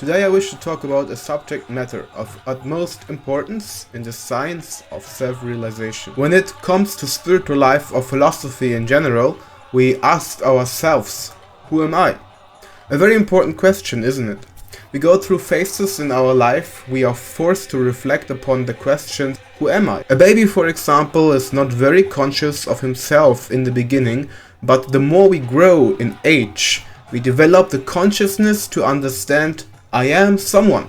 Today I wish to talk about a subject matter of utmost importance in the science of self-realization. When it comes to spiritual life or philosophy in general, we ask ourselves, who am I? A very important question, isn't it? We go through phases in our life, we are forced to reflect upon the question, who am I? A baby, for example, is not very conscious of himself in the beginning, but the more we grow in age, we develop the consciousness to understand I am someone.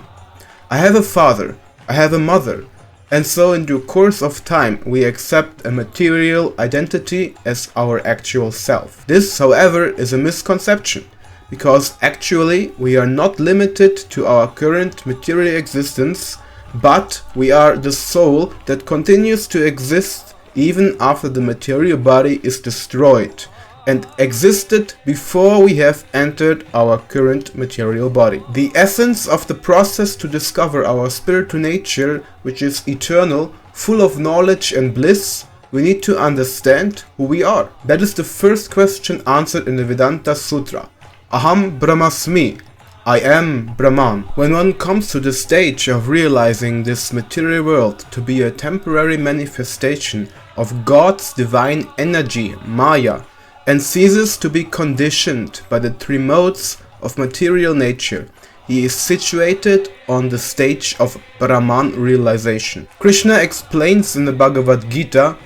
I have a father, I have a mother, and so in due course of time we accept a material identity as our actual self. This, however, is a misconception, because actually we are not limited to our current material existence, but we are the soul that continues to exist even after the material body is destroyed, and existed before we have entered our current material body. The essence of the process to discover our spiritual nature, which is eternal, full of knowledge and bliss, we need to understand who we are. That is the first question answered in the Vedanta Sutra. Aham Brahmasmi, I am Brahman. When one comes to the stage of realizing this material world to be a temporary manifestation of God's divine energy, Maya, and ceases to be conditioned by the three modes of material nature, he is situated on the stage of Brahman realization. Krishna explains in the Bhagavad Gita,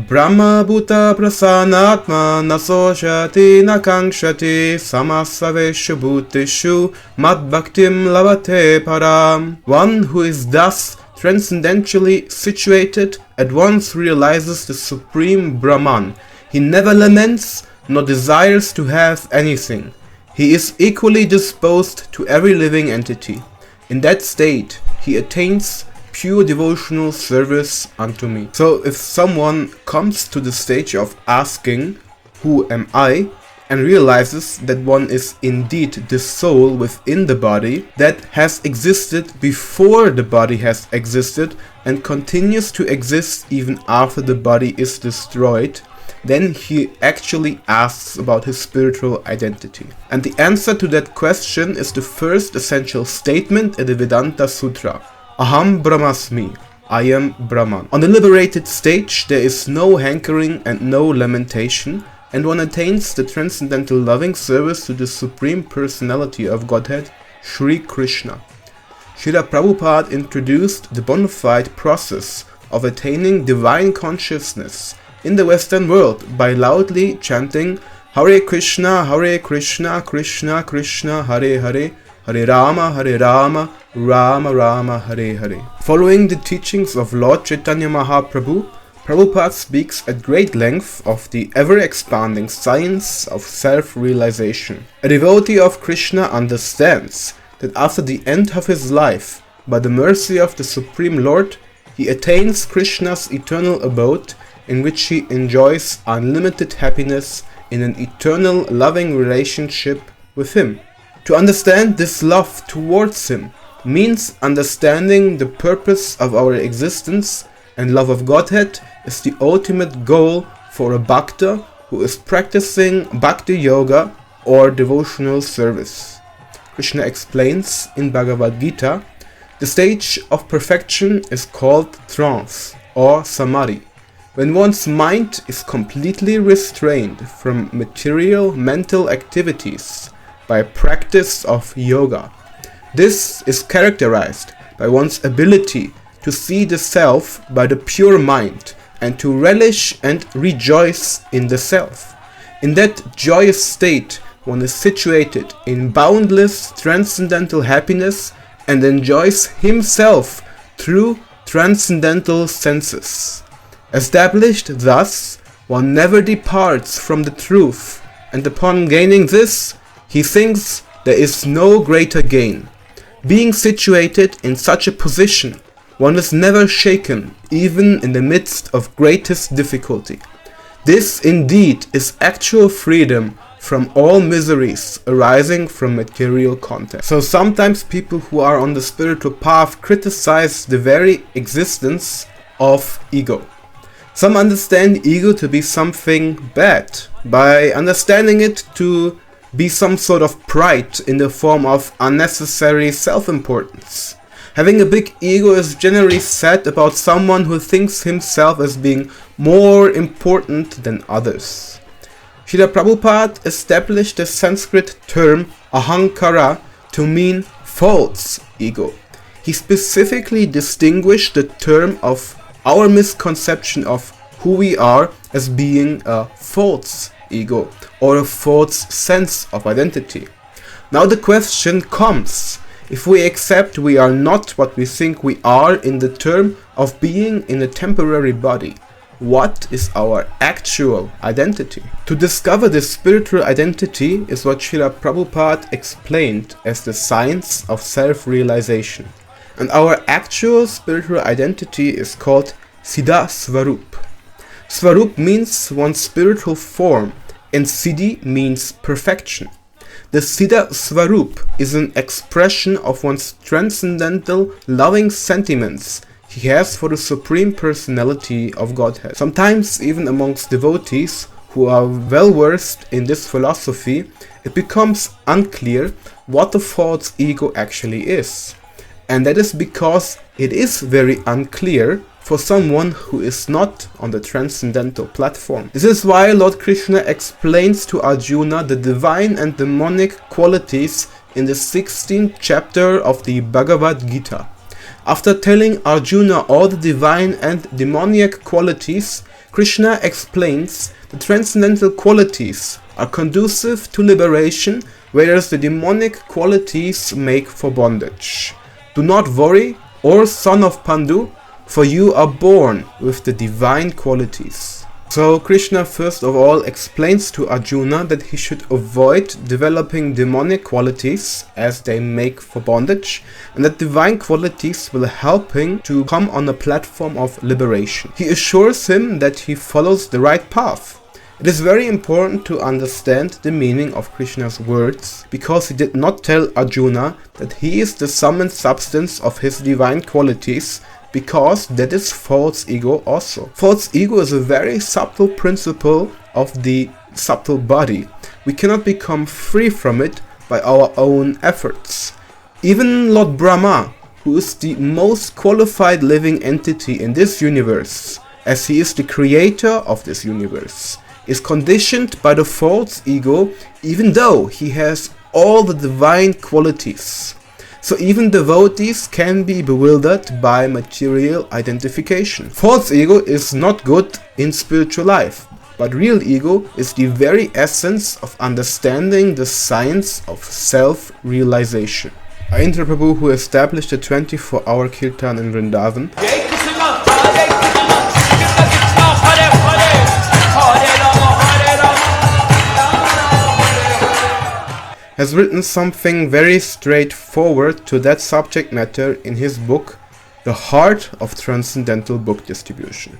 Brahma Bhuta Prasanatma Nasoshati Nakangshati Samasaveshu Bhuteshu Mad Bhaktim Lavate Param. One who is thus transcendentally situated at once realizes the supreme Brahman. He never laments nor desires to have anything. He is equally disposed to every living entity. In that state, he attains pure devotional service unto me. So if someone comes to the stage of asking, who am I? And realizes that one is indeed the soul within the body that has existed before the body has existed and continues to exist even after the body is destroyed, then he actually asks about his spiritual identity. And the answer to that question is the first essential statement in the Vedanta Sutra. Aham Brahmasmi, I am Brahman. On the liberated stage, there is no hankering and no lamentation, and one attains the transcendental loving service to the Supreme Personality of Godhead, Sri Krishna. Srila Prabhupada introduced the bona fide process of attaining divine consciousness in the Western world by loudly chanting Hare Krishna, Krishna Krishna, Hare Hare, Hare Rama, Rama Rama, Hare Hare. Following the teachings of Lord Chaitanya Mahaprabhu, Prabhupada speaks at great length of the ever-expanding science of self-realization. A devotee of Krishna understands that after the end of his life, by the mercy of the Supreme Lord, he attains Krishna's eternal abode, in which he enjoys unlimited happiness in an eternal loving relationship with him. To understand this love towards him means understanding the purpose of our existence, and love of Godhead is the ultimate goal for a Bhakta who is practicing Bhakti-Yoga or devotional service. Krishna explains in Bhagavad Gita, the stage of perfection is called Trance or Samadhi, when one's mind is completely restrained from material mental activities by practice of yoga. This is characterized by one's ability to see the self by the pure mind and to relish and rejoice in the self. In that joyous state, one is situated in boundless transcendental happiness and enjoys himself through transcendental senses. Established thus, one never departs from the truth, and upon gaining this, he thinks there is no greater gain. Being situated in such a position, one is never shaken, even in the midst of greatest difficulty. This indeed is actual freedom from all miseries arising from material contact. So sometimes people who are on the spiritual path criticize the very existence of ego. Some understand ego to be something bad by understanding it to be some sort of pride in the form of unnecessary self-importance. Having a big ego is generally said about someone who thinks himself as being more important than others. Srila Prabhupada established the Sanskrit term ahankara to mean false ego. He specifically distinguished the term of our misconception of who we are as being a false ego or a false sense of identity. Now the question comes, if we accept we are not what we think we are in the term of being in a temporary body, what is our actual identity? To discover this spiritual identity is what Srila Prabhupada explained as the science of self-realization. And our actual spiritual identity is called Siddha Svarup. Svarup means one's spiritual form, and Siddhi means perfection. The Siddha Svarup is an expression of one's transcendental, loving sentiments he has for the Supreme Personality of Godhead. Sometimes, even amongst devotees who are well versed in this philosophy, it becomes unclear what the false ego actually is. And that is because it is very unclear for someone who is not on the transcendental platform. This is why Lord Krishna explains to Arjuna the divine and demonic qualities in the 16th chapter of the Bhagavad Gita. After telling Arjuna all the divine and demoniac qualities, Krishna explains the transcendental qualities are conducive to liberation, whereas the demonic qualities make for bondage. Do not worry, O son of Pandu, for you are born with the divine qualities. So Krishna first of all explains to Arjuna that he should avoid developing demonic qualities as they make for bondage, and that divine qualities will help him to come on a platform of liberation. He assures him that he follows the right path. It is very important to understand the meaning of Krishna's words, because he did not tell Arjuna that he is the sum and substance of his divine qualities, because that is false ego also. False ego is a very subtle principle of the subtle body. We cannot become free from it by our own efforts. Even Lord Brahma, who is the most qualified living entity in this universe, as he is the creator of this universe, is conditioned by the false ego, even though he has all the divine qualities. So even devotees can be bewildered by material identification. False ego is not good in spiritual life, but real ego is the very essence of understanding the science of self-realization. Indra Prabhu, who established the 24-hour kirtan in Vrindavan, has written something very straightforward to that subject matter in his book, The Heart of Transcendental Book Distribution.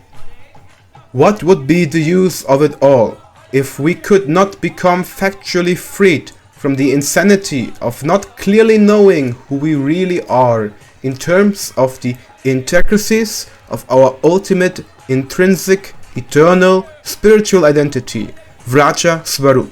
What would be the use of it all if we could not become factually freed from the insanity of not clearly knowing who we really are in terms of the intricacies of our ultimate, intrinsic, eternal, spiritual identity, Vraja Svarup?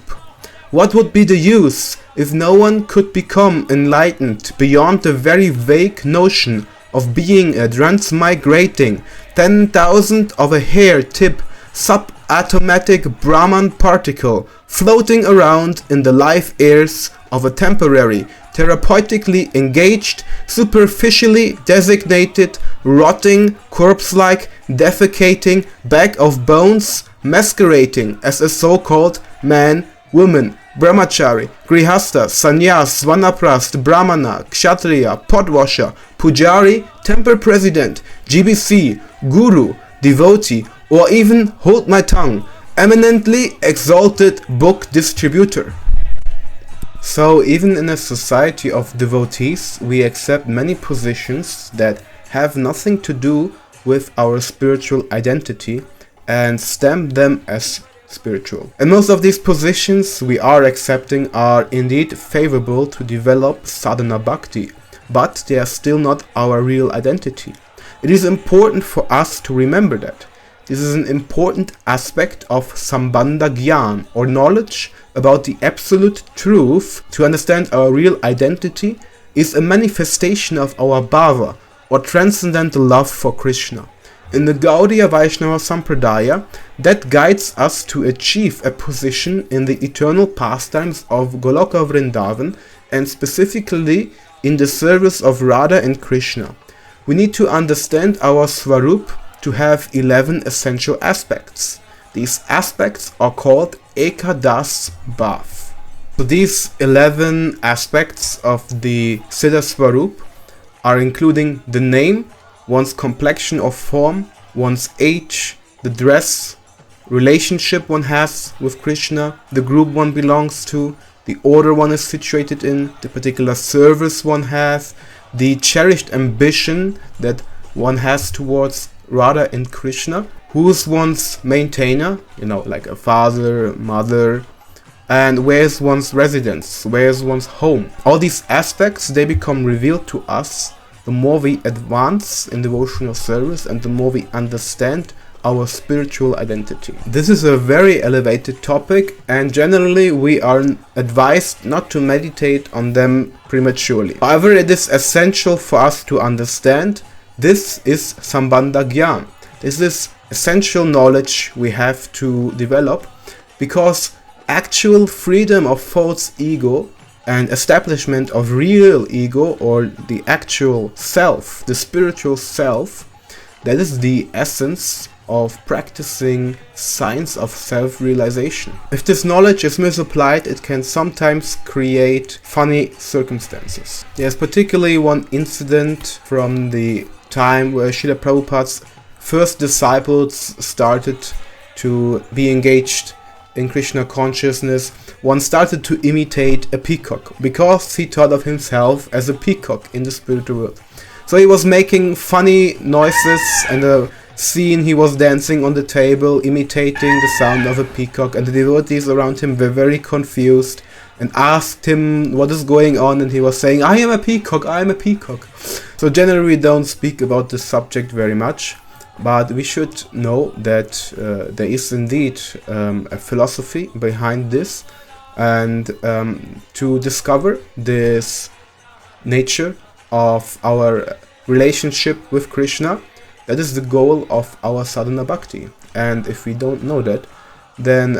What would be the use if no one could become enlightened beyond the very vague notion of being a transmigrating 10,000th of a hair tip subatomic Brahman particle floating around in the life airs of a temporary, therapeutically engaged, superficially designated, rotting, corpse-like, defecating bag of bones masquerading as a so-called man, woman, brahmachari, grihastha, sannyas, vanaprast, brahmana, kshatriya, potwasher, pujari, temple president, GBC, guru, devotee, or even, hold my tongue, eminently exalted book distributor. So even in a society of devotees, we accept many positions that have nothing to do with our spiritual identity and stamp them as spiritual. And most of these positions we are accepting are indeed favorable to develop sadhana bhakti, but they are still not our real identity. It is important for us to remember that. This is an important aspect of Sambandha Gyan, or knowledge about the absolute truth. To understand our real identity is a manifestation of our bhava, or transcendental love for Krishna. In the Gaudiya Vaishnava Sampradaya, that guides us to achieve a position in the eternal pastimes of Goloka Vrindavan, and specifically in the service of Radha and Krishna. We need to understand our Swarup to have 11 essential aspects. These aspects are called Ekadas Bhav. So these 11 aspects of the Siddha Swarup are including the name, one's complexion or form, one's age, the dress, relationship one has with Krishna, the group one belongs to, the order one is situated in, the particular service one has, the cherished ambition that one has towards Radha and Krishna, who's one's maintainer, like a father, mother, and where's one's residence, where's one's home. All these aspects, they become revealed to us the more we advance in devotional service and the more we understand our spiritual identity. This is a very elevated topic, and generally we are advised not to meditate on them prematurely. However, it is essential for us to understand this is Sambandha Gyan. This is essential knowledge we have to develop, because actual freedom of false ego and establishment of real ego, or the actual self, the spiritual self, that is the essence of practicing science of self-realization. If this knowledge is misapplied, it can sometimes create funny circumstances. There's particularly one incident from the time where Srila Prabhupada's first disciples started to be engaged in Krishna consciousness. One started to imitate a peacock, because he thought of himself as a peacock in the spiritual world. So he was making funny noises, and the scene he was dancing on the table, imitating the sound of a peacock, and the devotees around him were very confused and asked him what is going on, and he was saying, I am a peacock, I am a peacock. So generally we don't speak about this subject very much, but we should know that there is indeed a philosophy behind this, and to discover this nature of our relationship with Krishna, that is the goal of our sadhana bhakti. And if we don't know that, then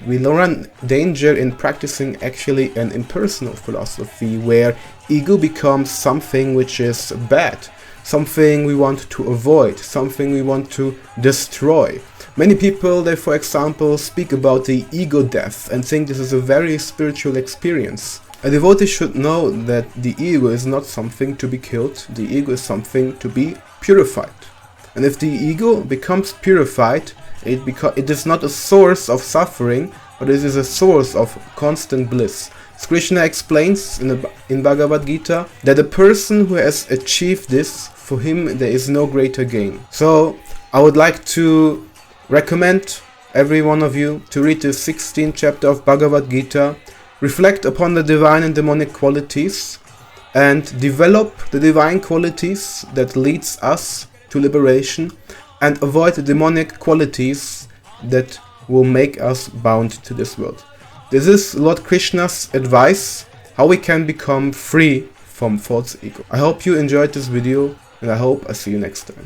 we run danger in practicing actually an impersonal philosophy, where ego becomes something which is bad, something we want to avoid, something we want to destroy. Many people, they for example speak about the ego death and think this is a very spiritual experience. A devotee should know that the ego is not something to be killed, the ego is something to be purified. And if the ego becomes purified, it is not a source of suffering, but it is a source of constant bliss. As Krishna explains in Bhagavad Gita, that a person who has achieved this, for him there is no greater gain. So I would like to recommend every one of you to read the 16th chapter of Bhagavad Gita, reflect upon the divine and demonic qualities, and develop the divine qualities that leads us to liberation, and avoid the demonic qualities that will make us bound to this world. This is Lord Krishna's advice, how we can become free from false ego. I hope you enjoyed this video, and I hope I see you next time.